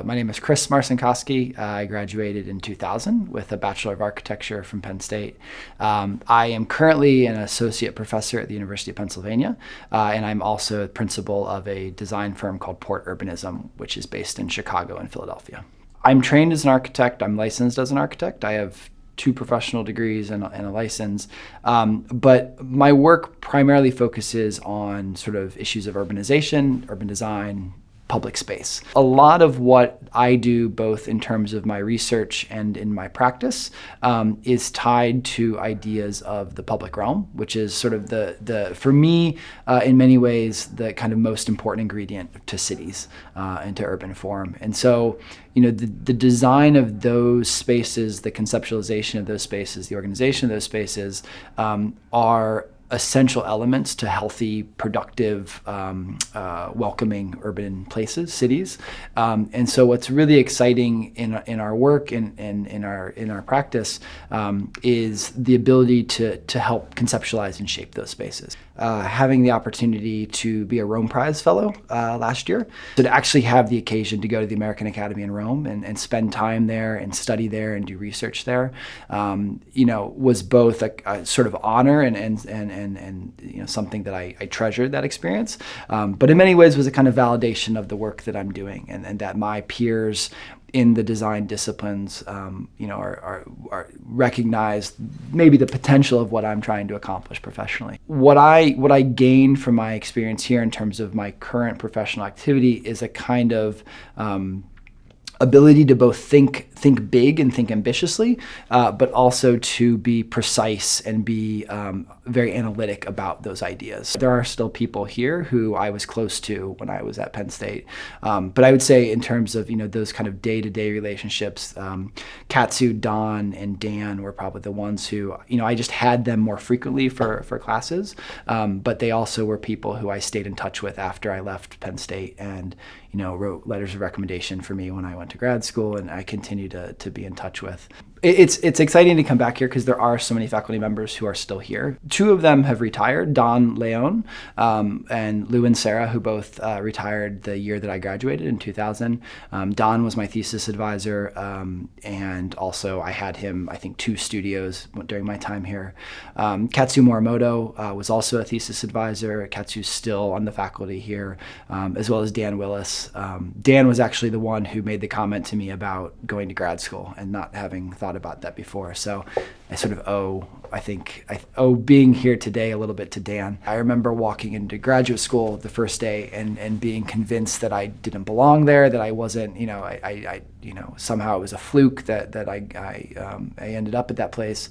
My name is Chris Marcinkoski. I graduated in 2000 with a Bachelor of Architecture from Penn State. I am currently an associate professor at the University of Pennsylvania, and I'm also a principal of a design firm called Port Urbanism, which is based in Chicago and Philadelphia. I'm trained as an architect. I'm licensed as an architect. I have 2 professional degrees and a license. But my work primarily focuses on sort of issues of urbanization, urban design, public space. A lot of what I do, both in terms of my research and in my practice, is tied to ideas of the public realm, which is sort of for me, in many ways, the kind of most important ingredient to cities and to urban form. And so, the design of those spaces, the conceptualization of those spaces, the organization of those spaces are essential elements to healthy, productive, welcoming urban places, cities. And so what's really exciting in our work and in our practice is the ability to help conceptualize and shape those spaces. Having the opportunity to be a Rome Prize Fellow last year, so to actually have the occasion to go to the American Academy in Rome and spend time there and study there and do research there, was both a sort of honor and something that I treasured that experience, but in many ways was a kind of validation of the work that I'm doing and that my peers in the design disciplines, are recognize maybe the potential of what I'm trying to accomplish professionally. What I gained from my experience here in terms of my current professional activity is a kind of ability to both think big and think ambitiously, but also to be precise and be very analytic about those ideas. There are still people here who I was close to when I was at Penn State, but I would say in terms of those kind of day-to-day relationships, Katsu, Don, and Dan were probably the ones who I just had them more frequently for classes, but they also were people who I stayed in touch with after I left Penn State and wrote letters of recommendation for me when I went to grad school, and I continue to be in touch with. It's exciting to come back here because there are so many faculty members who are still here. 2 of them have retired, Don Leon and Lou and Sarah, who both retired the year that I graduated in 2000. Don was my thesis advisor, and also I had him, I think, 2 studios during my time here. Katsu Morimoto was also a thesis advisor. Katsu's still on the faculty here, as well as Dan Willis. Dan was actually the one who made the comment to me about going to grad school and not having thought about that before. So I sort of owe being here today a little bit to Dan. I remember walking into graduate school the first day and being convinced that I didn't belong there, that I wasn't, somehow it was a fluke that I ended up at that place.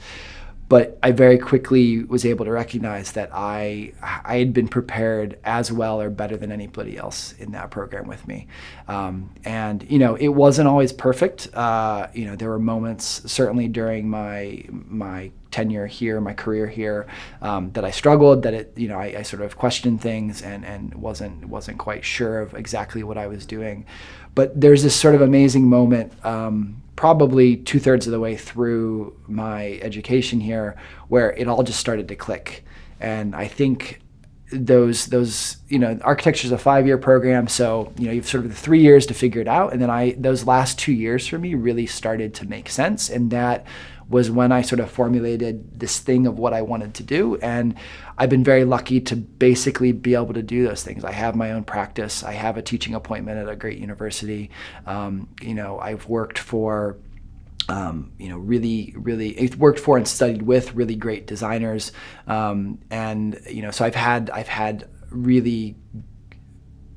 But I very quickly was able to recognize that I had been prepared as well or better than anybody else in that program with me. And it wasn't always perfect. There were moments, certainly during my tenure here, my career here, that I struggled, that I sort of questioned things and wasn't quite sure of exactly what I was doing. But there's this sort of amazing moment, probably 2/3 of the way through my education here, where it all just started to click. And I think those architecture is a 5-year program, so you've sort of the 3 years to figure it out, and then those last 2 years for me really started to make sense, and that was when I sort of formulated this thing of what I wanted to do. And I've been very lucky to basically be able to do those things. I have my own practice. I have a teaching appointment at a great university. I've worked for I've worked for and studied with really great designers, so I've had really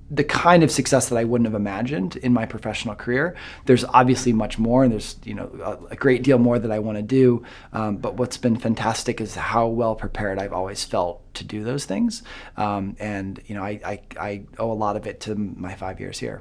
the kind of success that I wouldn't have imagined in my professional career. There's obviously much more, and there's a great deal more that I want to do. But what's been fantastic is how well prepared I've always felt to do those things, and I owe a lot of it to my 5 years here.